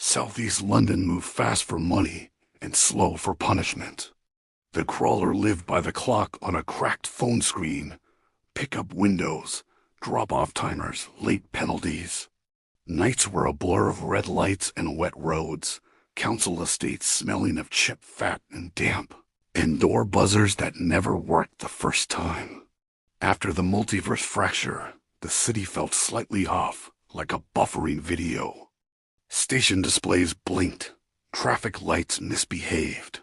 Southeast London moved fast for money and slow for punishment. The crawler lived by the clock on a cracked phone screen, pick-up windows, drop-off timers, late penalties. Nights were a blur of red lights and wet roads, council estates smelling of chip fat and damp, and door buzzers that never worked the first time. After the multiverse fracture, the city felt slightly off, like a buffering video. Station displays blinked, traffic lights misbehaved.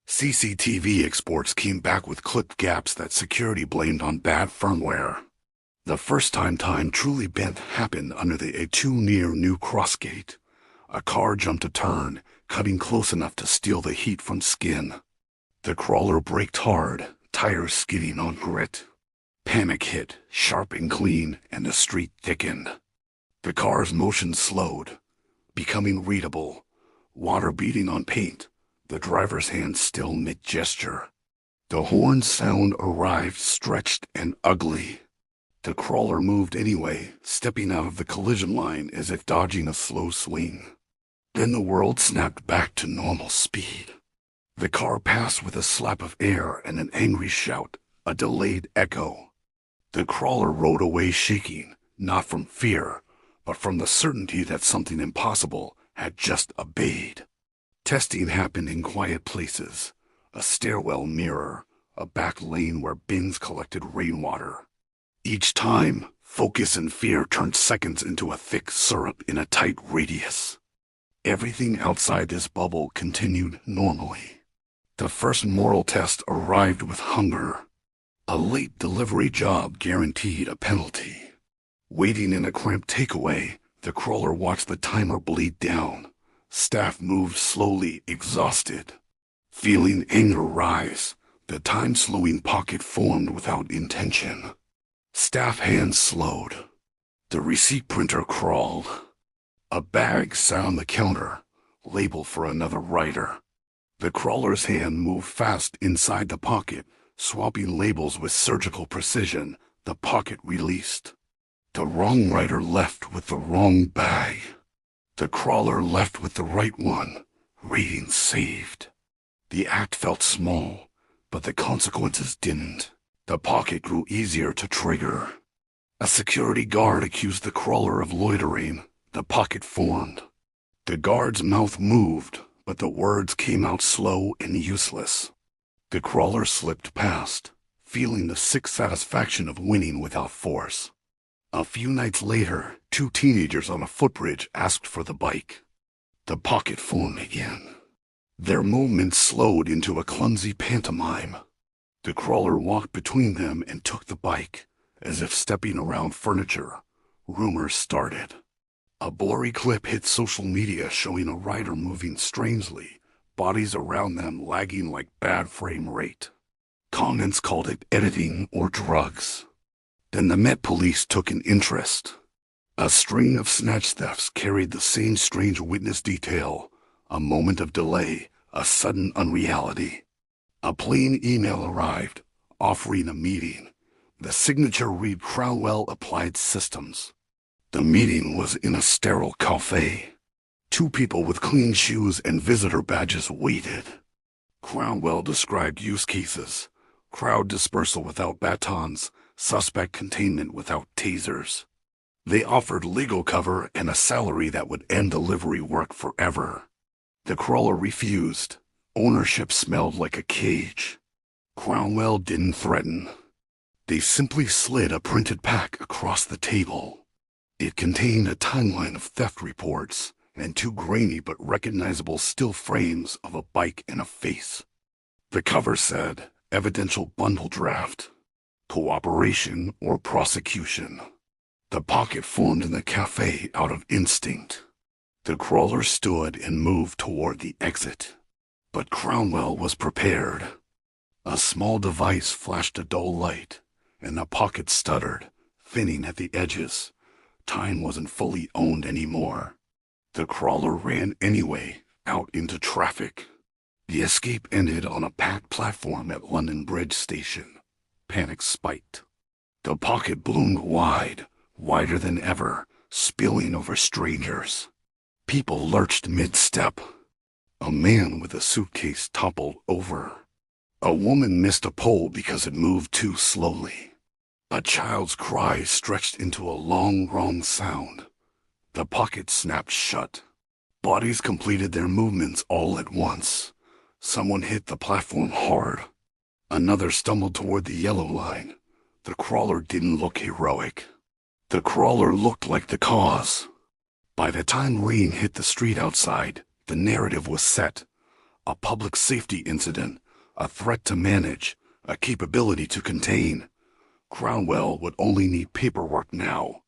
CCTV exports came back with clipped gaps that security blamed on bad firmware. The first time time truly bent happened under the too-near new crossgate. A car jumped a turn, cutting close enough to steal the heat from skin. The crawler braked hard, tires skidding on grit. Panic hit, sharp and clean, and the street thickened. The car's motion slowed, becoming readable, water beating on paint, the driver's hand still mid-gesture. The horn sound arrived stretched and ugly. The crawler moved anyway, stepping out of the collision line as if dodging a slow swing. Then the world snapped back to normal speed. The car passed with a slap of air and an angry shout, a delayed echo. The crawler rode away shaking, not from fear, but from the certainty that something impossible had just obeyed. Testing happened in quiet places, a stairwell mirror, a back lane where bins collected rainwater. Each time, focus and fear turned seconds into a thick syrup in a tight radius. Everything outside this bubble continued normally. The first moral test arrived with hunger. A late delivery job guaranteed a penalty. Waiting in a cramped takeaway, the crawler watched the timer bleed down. Staff moved slowly, exhausted. Feeling anger rise, the time-slowing pocket formed without intention. Staff hands slowed. The receipt printer crawled. A bag sat on the counter, label for another writer. The crawler's hand moved fast inside the pocket, swapping labels with surgical precision. The pocket released. The wrong writer left with the wrong bag. The crawler left with the right one, reading saved. The act felt small, but the consequences didn't. The pocket grew easier to trigger. A security guard accused the crawler of loitering. The pocket formed. The guard's mouth moved, but the words came out slow and useless. The crawler slipped past, feeling the sick satisfaction of winning without force. A few nights later, two teenagers on a footbridge asked for the bike. The pocket formed again. Their movements slowed into a clumsy pantomime. The crawler walked between them and took the bike, as if stepping around furniture. Rumors started. A blurry clip hit social media showing a rider moving strangely, bodies around them lagging like bad frame rate. Comments called it editing or drugs. Then the Met Police took an interest. A string of snatch thefts carried the same strange witness detail, a moment of delay, a sudden unreality. A plain email arrived, offering a meeting. The signature read Crowell Applied Systems. The meeting was in a sterile cafe. Two people with clean shoes and visitor badges waited. Crowell described use cases: crowd dispersal without batons, suspect containment without tasers. They offered legal cover and a salary that would end delivery work forever. The crawler refused. Ownership smelled like a cage. Cromwell didn't threaten. They simply slid a printed pack across the table. It contained a timeline of theft reports and two grainy but recognizable still frames of a bike and a face. The cover said, "Evidential bundle draft. Cooperation or prosecution." The pocket formed in the cafe out of instinct. The crawler stood and moved toward the exit. But Cromwell was prepared. A small device flashed a dull light, and the pocket stuttered, thinning at the edges. Time wasn't fully owned anymore. The crawler ran anyway, out into traffic. The escape ended on a packed platform at London Bridge Station. Panic spiked. The pocket bloomed wide, wider than ever, spilling over strangers. People lurched mid-step. A man with a suitcase toppled over. A woman missed a pole because it moved too slowly. A child's cry stretched into a long, wrong sound. The pocket snapped shut. Bodies completed their movements all at once. Someone hit the platform hard. Another stumbled toward the yellow line. The crawler didn't look heroic. The crawler looked like the cause. By the time rain hit the street outside, the narrative was set. A public safety incident, a threat to manage, a capability to contain. Cromwell would only need paperwork now.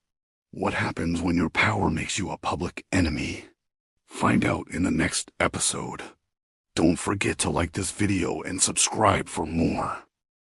What happens when your power makes you a public enemy? Find out in the next episode. Don't forget to like this video and subscribe for more.